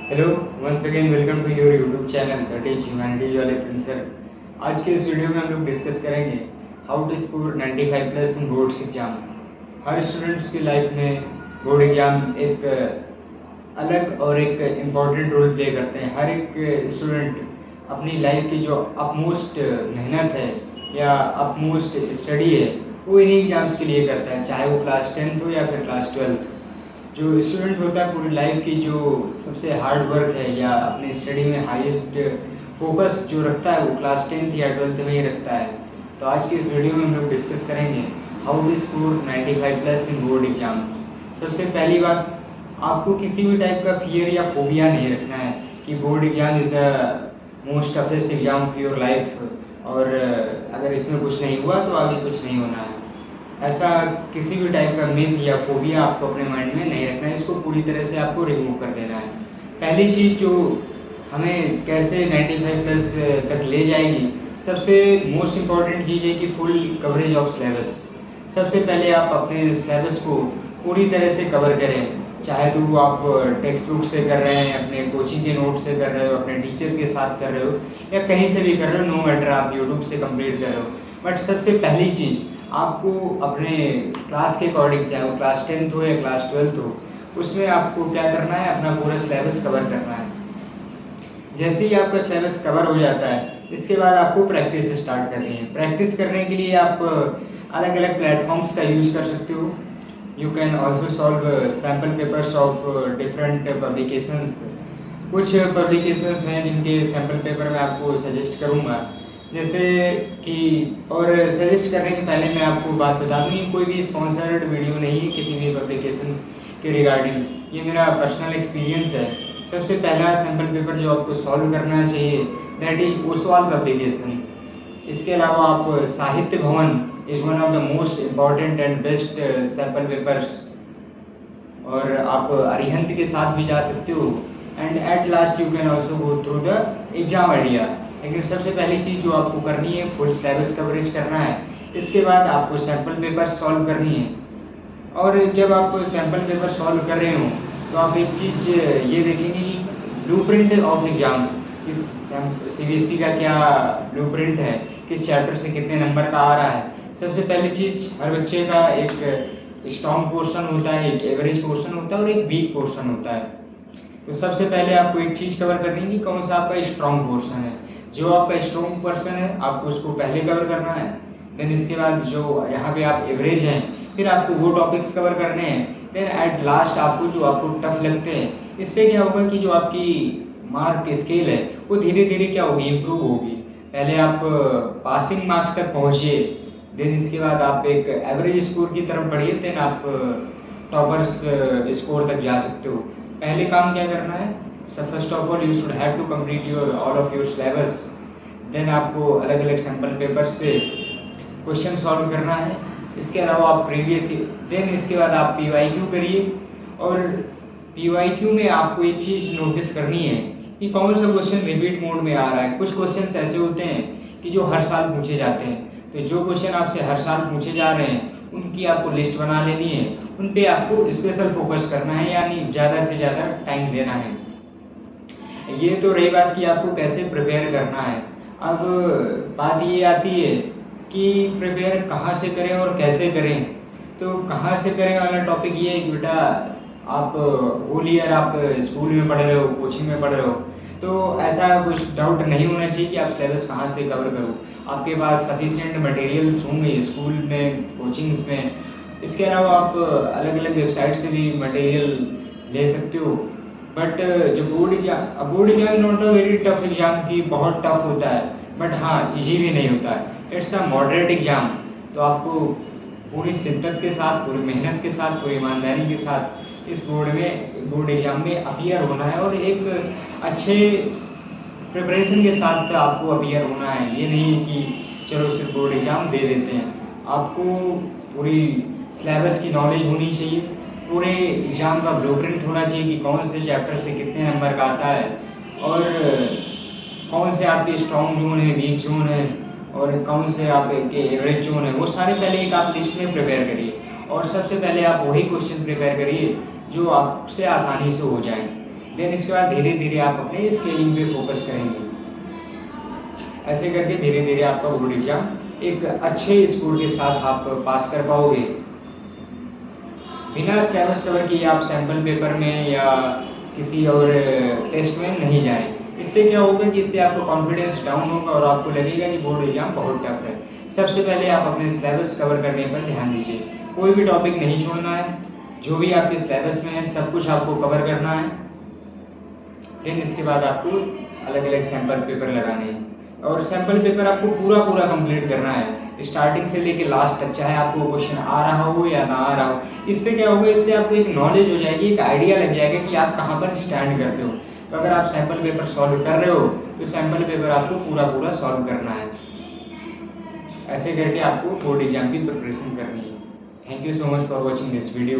Hello, once again welcome to your YouTube channel that is humanities वाले प्रिंसर। आज के इस वीडियो में हम लोग डिस्कस करेंगे how to score 95 plus in boards exam. हर स्टूडेंट्स की लाइफ में बोर्ड एग्जाम एक अलग और एक इम्पॉर्टेंट रोल प्ले करते हैं। हर एक स्टूडेंट अपनी लाइफ की जो अपमोस्ट मेहनत है या अपमोस्ट स्टडी है वो इन्हीं एग्जाम्स के लिए करता है, चाहे वो क्लास 10th हो या फिर क्लास 12th। जो स्टूडेंट होता है पूरी लाइफ की जो सबसे हार्ड वर्क है या अपने स्टडी में हाईएस्ट फोकस जो रखता है वो क्लास 10th या 12th में ही रखता है। तो आज के इस वीडियो में हम लोग डिस्कस करेंगे how to score 95 plus in board exam. सबसे पहली बात, आपको किसी भी टाइप का फियर या फोबिया नहीं रखना है कि board exam is the most toughest exam of your life और अगर इसमें कुछ नहीं हुआ तो आगे कुछ नहीं होना है। ऐसा किसी भी टाइप का मिथ या फोबिया आपको अपने माइंड में नहीं रखना है, इसको पूरी तरह से आपको रिमूव कर देना है। पहली चीज़ जो हमें कैसे 95 प्लस तक ले जाएगी, सबसे मोस्ट इम्पॉर्टेंट चीज़ है कि फुल कवरेज ऑफ सिलेबस। सबसे पहले आप अपने सिलेबस को पूरी तरह से कवर करें, चाहे तो वो आप टेक्स्ट बुक से कर रहे हैं, अपने कोचिंग के नोट से कर रहे हो, अपने टीचर के साथ कर रहे हो या कहीं से भी कर रहे हो, नो मैटर आप यूट्यूब से कंप्लीट कर रहे हो। बट सबसे पहली चीज़ आपको अपने क्लास के अकॉर्डिंग, चाहे वो क्लास 10th हो या क्लास 12th हो, उसमें आपको क्या करना है, अपना पूरा सिलेबस कवर करना है। जैसे ही आपका सिलेबस कवर हो जाता है इसके बाद आपको प्रैक्टिस स्टार्ट करनी है। प्रैक्टिस करने के लिए आप अलग अलग प्लेटफॉर्म्स का यूज़ कर सकते हो। You can also solve sample papers of different publications. कुछ पब्लिकेशंस हैं जिनके सैम्पल पेपर मैं आपको सजेस्ट करूँगा, जैसे कि, और सजेस्ट करने के पहले मैं आपको बात बता दूँ, ये कोई भी स्पॉन्सर्ड वीडियो नहीं है किसी भी पब्लिकेशन के रिगार्डिंग, ये मेरा पर्सनल एक्सपीरियंस है। सबसे पहला सैम्पल पेपर जो आपको सॉल्व करना चाहिए दैट इज ओसवाल पब्लिकेशन। इसके अलावा आप साहित्य भवन is one of the most important and best sample papers, और आप अरिहंत के साथ भी जा सकते हो। And at last you can also go through the exam idea. लेकिन सबसे पहली चीज़ जो आपको करनी है फुल सिलेबस कवरेज करना है, इसके बाद आपको सैम्पल पेपर सॉल्व करनी है। और जब आप सैम्पल पेपर सॉल्व कर रहे हो तो आप एक चीज़ ये देखेंगे कि ब्लूप्रिंट ऑफ एग्जाम, इस सीबीएसई का क्या ब्लूप्रिंट है, किस चैप्टर से कितने नंबर का आ रहा है। सबसे पहली चीज़, हर बच्चे का एक स्ट्रॉन्ग पोर्शन होता है, एक एवरेज पोर्शन होता है और एक वीक पोर्शन होता है। तो सबसे पहले आपको एक चीज़ कवर करनी है कि कौन सा आपका स्ट्रॉन्ग पोर्शन है। जो आपका स्ट्रॉन्ग पोर्शन है आपको उसको पहले कवर करना है। देन इसके बाद जो यहाँ पे आप एवरेज हैं फिर आपको वो टॉपिक्स कवर करने हैं। देन एट लास्ट आपको जो आपको टफ लगते हैं, इससे क्या होगा कि जो आपकी मार्क स्केल है वो धीरे धीरे क्या होगी, इम्प्रूव होगी। पहले आप पासिंग मार्क्स तक पहुँचिए, देन इसके बाद आप एक एवरेज स्कोर की तरफ बढ़िए, देन आप टॉपर्स स्कोर तक जा सकते हो। पहले काम क्या करना है, first of all you should have to complete your all of your syllabus. Then आपको अलग अलग सैम्पल पेपर से क्वेश्चन सॉल्व करना है। इसके अलावा आप प्रीवियस, देन इसके बाद आप पीवाईक्यू करिए। और पीवाईक्यू में आपको एक चीज़ नोटिस करनी है कि कौन सा क्वेश्चन रिपीट मोड में आ रहा है। कुछ क्वेश्चन ऐसे होते हैं कि जो हर साल पूछे जाते हैं, तो जो क्वेश्चन आपसे हर साल पूछे जा रहे हैं उनकी आपको लिस्ट बना लेनी है, उन पे आपको स्पेशल फोकस करना है, यानी ज़्यादा से ज़्यादा टाइम देना है। ये तो रही बात कि आपको कैसे प्रिपेयर करना है। अब बात ये आती है कि प्रिपेयर कहाँ से करें और कैसे करें। तो कहाँ से करें वाला टॉपिक ये है कि बेटा आप होल ईयर आप स्कूल में पढ़ रहे हो, कोचिंग में पढ़ रहे हो, तो ऐसा कुछ डाउट नहीं होना चाहिए कि आप सिलेबस कहाँ से कवर करो। आपके पास सफिशिएंट मटेरियल्स होंगे स्कूल में, कोचिंग्स में। इसके अलावा आप अलग अलग वेबसाइट से भी मटेरियल ले सकते हो। बट जो board exam not a very tough exam की बहुत टफ होता है, बट हाँ इजी भी नहीं होता है, इट्स अ मॉडरेट एग्जाम। तो आपको पूरी शिद्दत के साथ, पूरी मेहनत के साथ, पूरी ईमानदारी के साथ इस बोर्ड एग्जाम में अपीयर होना है और एक अच्छे प्रिपरेशन के साथ आपको अपीयर होना है। ये नहीं है कि चलो सिर्फ बोर्ड एग्जाम दे देते हैं। आपको पूरी सिलेबस की नॉलेज होनी चाहिए, पूरे एग्ज़ाम का ब्लूप्रिंट होना चाहिए कि कौन से चैप्टर से कितने नंबर का आता है और कौन से आपके स्ट्रॉन्ग जोन है, वीक जोन है और कौन से आपके एवरेज जोन है। वो सारे पहले एक आप लिस्ट में प्रिपेयर करिए और सबसे पहले आप वही क्वेश्चन प्रिपेयर करिए जो आपसे आसानी से हो जाए। देन इसके बाद धीरे धीरे आप अपने स्केलिंग पे फोकस करेंगे। ऐसे करके धीरे धीरे आपका बोर्ड एग्जाम एक अच्छे स्कोर के साथ आप पास कर पाओगे। बिना सिलेबस कवर किए आप सैम्पल पेपर में या किसी और टेस्ट में नहीं जाएं। इससे क्या होगा कि इससे आपका कॉन्फिडेंस डाउन होगा और आपको लगेगा कि बोर्ड एग्जाम बहुत टफ है। सबसे पहले आप अपने सिलेबस कवर करने पर ध्यान दीजिए। कोई भी टॉपिक नहीं छोड़ना है, जो भी आपके सिलेबस में है सब कुछ आपको कवर करना है। देन इसके बाद आपको अलग अलग सैम्पल पेपर लगाने हैं और सैम्पल पेपर आपको पूरा पूरा कंप्लीट करना है, स्टार्टिंग से लेके लास्ट तक, चाहे आपको क्वेश्चन आ रहा हो या ना आ रहा हो। इससे क्या होगा, इससे आपको एक नॉलेज हो जाएगी, एक आइडिया लग जाएगा कि आप कहाँ पर स्टैंड करते हो। तो अगर आप सैम्पल पेपर सॉल्व कर रहे हो तो सैम्पल पेपर आपको पूरा पूरा सॉल्व करना है। ऐसे करके आपको बोर्ड एग्जाम की प्रिपरेशन करनी है। Thank you so much for watching this video.